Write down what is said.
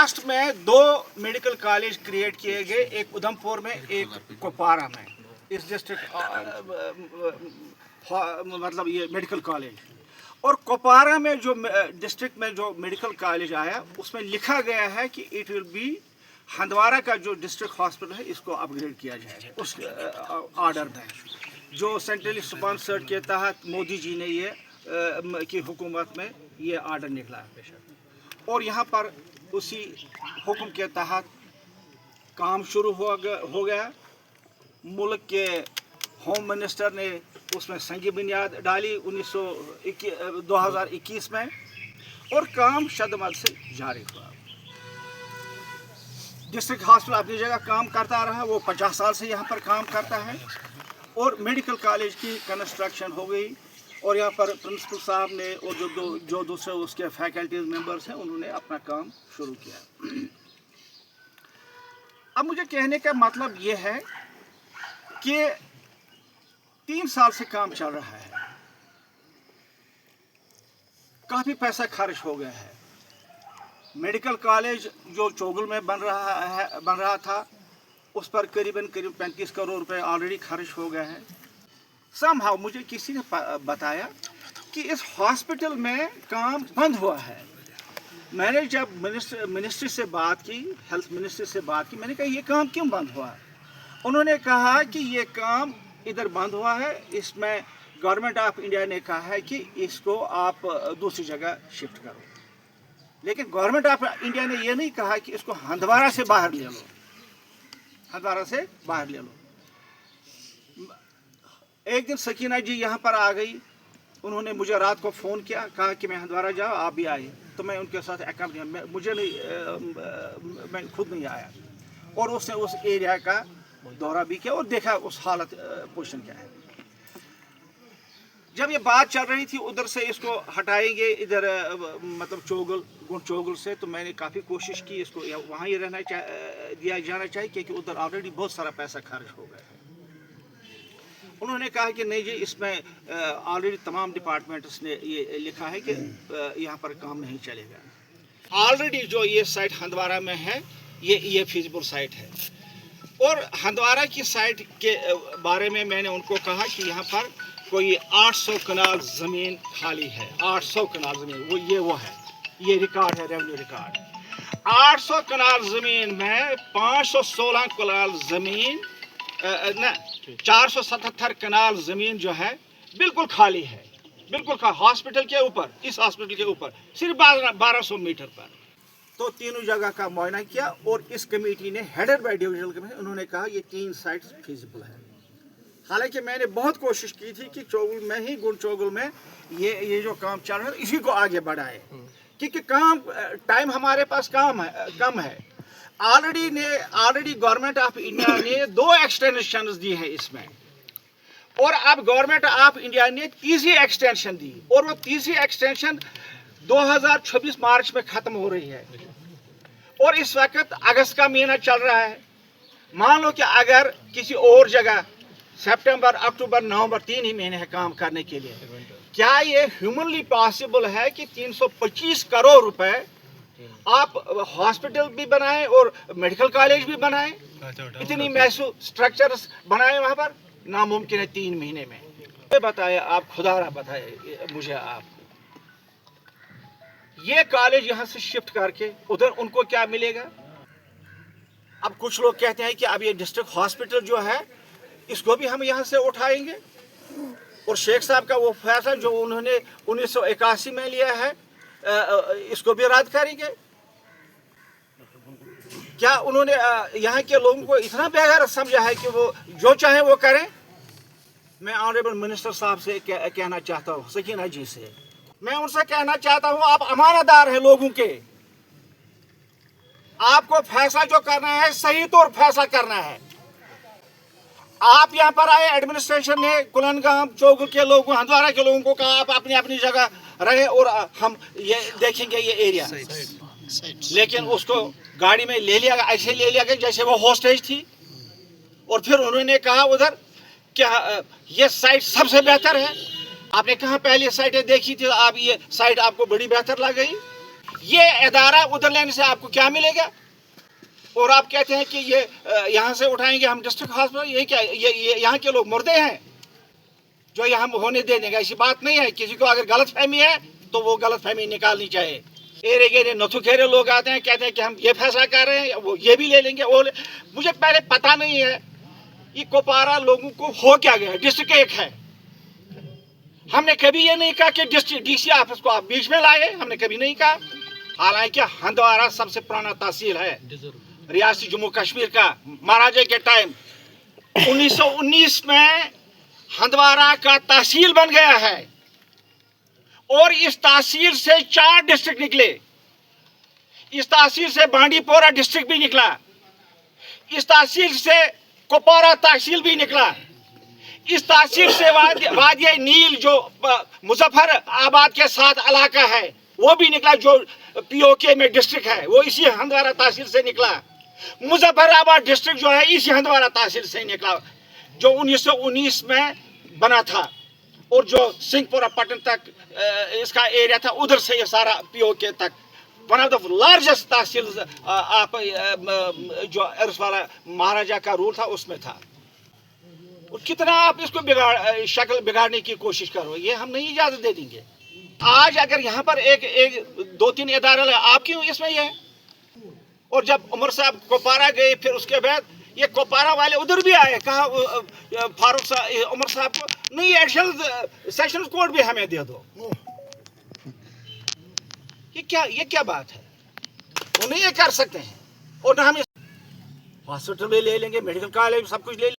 Last में 2 medical college create किए गए, एक उधमपुर में, एक कुपवारा में, इस डिस्ट्रिक्ट मतलब ये मेडिकल कॉलेज। और कुपवारा में जो डिस्ट्रिक्ट में जो मेडिकल कॉलेज आया उसमें लिखा गया है कि इट विल बी हंदवारा का जो डिस्ट्रिक्ट हॉस्पिटल है इसको अपग्रेड किया जाएगा उस ऑर्डर में, जो सेंट्रली स्पॉन्सर्ड के तहत मोदी जी ने ये की हुकूमत में ये ऑर्डर निकला। और यहाँ पर उसी हुक्म के तहत काम शुरू हो गया। मुल्क के होम मिनिस्टर ने उसमें संगी बुनियाद डाली 2021 में, और काम शदमद से जारी हुआ। डिस्ट्रिक्ट हॉस्पिटल अपनी जगह काम करता रहा, वो 50 साल से यहाँ पर काम करता है। और मेडिकल कॉलेज की कंस्ट्रक्शन हो गई, और यहाँ पर प्रिंसिपल साहब ने और जो दूसरे उसके फैकल्टीज मेंबर्स हैं उन्होंने अपना काम शुरू किया। अब मुझे कहने का मतलब ये है कि 3 साल से काम चल रहा है, काफ़ी पैसा खर्च हो गया है। मेडिकल कॉलेज जो चोगल में बन रहा था उस पर करीब 35 करोड़ रुपए ऑलरेडी खर्च हो गए हैं। समहाउ मुझे किसी ने बताया कि इस हॉस्पिटल में काम बंद हुआ है। मैंने जब मिनिस्ट्री से बात की, हेल्थ मिनिस्ट्री से बात की, मैंने कहा ये काम क्यों बंद हुआ? उन्होंने कहा कि ये काम इधर बंद हुआ है, इसमें गवर्नमेंट ऑफ इंडिया ने कहा है कि इसको आप दूसरी जगह शिफ्ट करो। लेकिन गवर्नमेंट ऑफ इंडिया ने ये नहीं कहा कि इसको हंदवारा से बाहर ले लो, हंदवारा से बाहर ले लो। एक दिन सकीना जी यहाँ पर आ गई, उन्होंने मुझे रात को फ़ोन किया, कहा कि मैं हंदवारा जाओ, आप भी आए। तो मैं उनके साथ अकम्पनी, मुझे नहीं, मैं खुद नहीं आया। और उसने उस एरिया का दौरा भी किया और देखा उस हालत पोजीशन क्या है। जब ये बात चल रही थी उधर से इसको हटाएंगे इधर मतलब गुंड चोगल से, तो मैंने काफ़ी कोशिश की इसको वहाँ ही रहना दिया जाना चाहिए, क्योंकि उधर ऑलरेडी बहुत सारा पैसा खर्च हो गया है। उन्होंने कहा कि नहीं जी, इसमें ऑलरेडी तमाम डिपार्टमेंट्स ने ये लिखा है कि यहाँ पर काम नहीं चलेगा। ऑलरेडी जो ये साइट हंदवारा में है ये फीजिबल साइट है। और हंदवारा की साइट के बारे में मैंने उनको कहा कि यहाँ पर कोई 800 कनाल ज़मीन खाली है, 800 कनाल ज़मीन, वो है, ये रिकॉर्ड है, रेवेन्यू रिकॉर्ड। 800 कनाल ज़मीन में 516 कनाल ज़मीन न 477 कनाल ज़मीन जो है बिल्कुल खाली है, बिल्कुल हॉस्पिटल के ऊपर, इस हॉस्पिटल के ऊपर सिर्फ 1200 मीटर पर। तो तीनों जगह का मुआयना किया, और इस कमेटी ने हेडेड बाय डिविजनल कमेटी, उन्होंने कहा ये 3 साइट्स फीजिबल है। हालांकि मैंने बहुत कोशिश की थी कि चोगल में ही, गुंड चोगल में ये जो काम चल रहा है इसी को आगे बढ़ाए, क्योंकि काम टाइम हमारे पास कम है। ऑलरेडी गवर्नमेंट ऑफ इंडिया ने 2 एक्सटेंशन दी है इसमें, और अब गवर्नमेंट ऑफ इंडिया ने तीसरी एक्सटेंशन दी, और वो तीसरी एक्सटेंशन 2026 मार्च में ख़त्म हो रही है। और इस वक्त अगस्त का महीना चल रहा है। मान लो कि अगर किसी और जगह सितंबर, अक्टूबर, नवंबर 3 ही महीने हैं काम करने के लिए, क्या ये ह्यूमनली पॉसिबल है कि 325 करोड़ रुपए आप हॉस्पिटल भी बनाएं और मेडिकल कॉलेज भी बनाएं, इतनी मैसिव स्ट्रक्चर्स बनाएं वहां पर? नामुमकिन है 3 महीने में। ये बताए आप, खुदारा बताए मुझे आप, ये कॉलेज यहाँ से शिफ्ट करके उधर उनको क्या मिलेगा? अब कुछ लोग कहते हैं कि अब ये डिस्ट्रिक्ट हॉस्पिटल जो है इसको भी हम यहाँ से उठाएंगे, और शेख साहब का वो फैसला जो उन्होंने 1981 में लिया है इसको भी रद्द करेंगे। क्या उन्होंने यहाँ के लोगों को इतना बेगैरत समझा है कि वो जो चाहे वो करें? मैं ऑनरेबल मिनिस्टर साहब से कहना चाहता हूँ, सकीना जी से मैं उनसे कहना चाहता हूँ, आप अमानतदार हैं लोगों के, आपको फैसला जो करना है सही तौर फैसला करना है। आप यहाँ पर आए, एडमिनिस्ट्रेशन ने कुलनगाम चोगल के लोगों, हंदवारा के लोगों को कहा आप अपनी अपनी जगह रहे और हम ये देखेंगे ये एरिया, लेकिन उसको गाड़ी में ले लिया, ऐसे ले लिया गया जैसे वो हॉस्टेज थी। और फिर उन्होंने कहा उधर क्या ये साइट सबसे बेहतर है। आपने कहाँ पहले साइटें देखी थी, आप ये साइट आपको बड़ी बेहतर लग गई? یہ ادارہ ادھر لینے سے آپ کو کیا ملے گا؟ اور آپ کہتے ہیں کہ یہ یہاں سے اٹھائیں گے ہم ڈسٹرکٹ ہاسپٹل. یہ کیا یہاں کے لوگ مردے ہیں جو یہاں ہونے دے دیں گے؟ ایسی بات نہیں ہے. کسی کو اگر غلط فہمی ہے تو وہ غلط فہمی نکالنی چاہیے. ایرے گیرے نتھو کھیرے لوگ آتے ہیں کہتے ہیں کہ ہم یہ فیصلہ کر رہے ہیں, وہ یہ بھی لے لیں گے. مجھے پہلے پتہ نہیں ہے یہ کپوارہ لوگوں کو ہو کیا گیا. ڈسٹرکٹ ایک ہے. ہم نے کبھی یہ نہیں کہا کہ ڈسٹرکٹ ڈی سی آفس کو آپ بیچ میں لائے, ہم نے کبھی نہیں کہا. حالانکہ ہندوارہ سب سے پرانا تحصیل ہے ریاست جموں کشمیر کا. مہاراجہ کے ٹائم 1919 میں ہندوارہ کا تحصیل بن گیا ہے, اور اس تحصیل سے 4 ڈسٹرکٹ نکلے. اس تحصیل سے بانڈی پورہ ڈسٹرکٹ بھی نکلا, اس تحصیل سے کپوارہ تحصیل بھی نکلا, اس تحصیل سے وادی نیل جو مظفر آباد کے ساتھ علاقہ ہے وہ بھی نکلا, جو پی او کے میں ڈسٹرکٹ ہے وہ اسی ہندوارہ تحصیل سے نکلا. مظفر آباد ڈسٹرکٹ جو ہے اسی ہندوارہ تحصیل سے نکلا, جو 1919 میں بنا تھا, اور جو سنگھ پورہ پٹن تک اس کا ایریا تھا ادھر سے یہ سارا پی او کے تک. ون آف دا لارجسٹ تحصیل آپ جو عرص والا مہاراجہ کا رول تھا اس میں تھا. اور کتنا آپ اس کو شکل بگاڑنے کی کوشش کرو, یہ ہم نہیں اجازت دے دیں گے. آج اگر یہاں پر ایک 2-3 ادارے آپ کیوں اس میں یہ ہے؟ اور جب عمر صاحب کپوارہ گئے پھر اس کے بعد یہ کپوارہ والے ادھر بھی آئے, کہا فاروق صاحب عمر صاحب کو نہیں ایڈیشنل سیشنز کوڈ بھی ہمیں دے دو. یہ کیا بات ہے؟ وہ نہیں یہ کر سکتے ہیں. اور نہ ہم ہاسپٹل بھی لے لیں گے, میڈیکل کالج سب کچھ لے لیں گے.